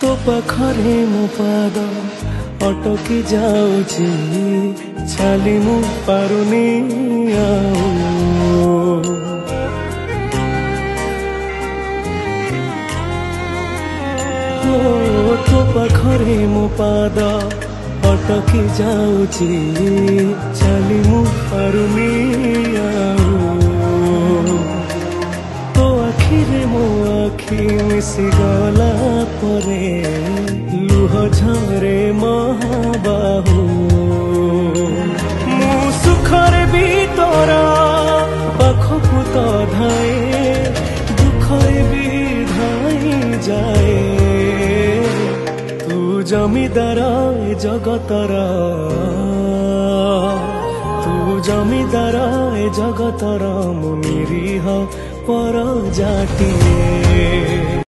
तो पाखरे मो पाद अटकी जाऊची छाली मु पारुनी तो पाखरे मो पाद अटकी जाऊची छाली मु पारुनी तो आखिरे मो आखि मिसी गला परे लुह झरे महाबाहु मु सुखरे भी तोरा पाखकु तो धाए दुखरे भी धाई जाए तू जमीदार ए जगतर तू जमीदार ए जगतर मु निरीह पर जाटिए।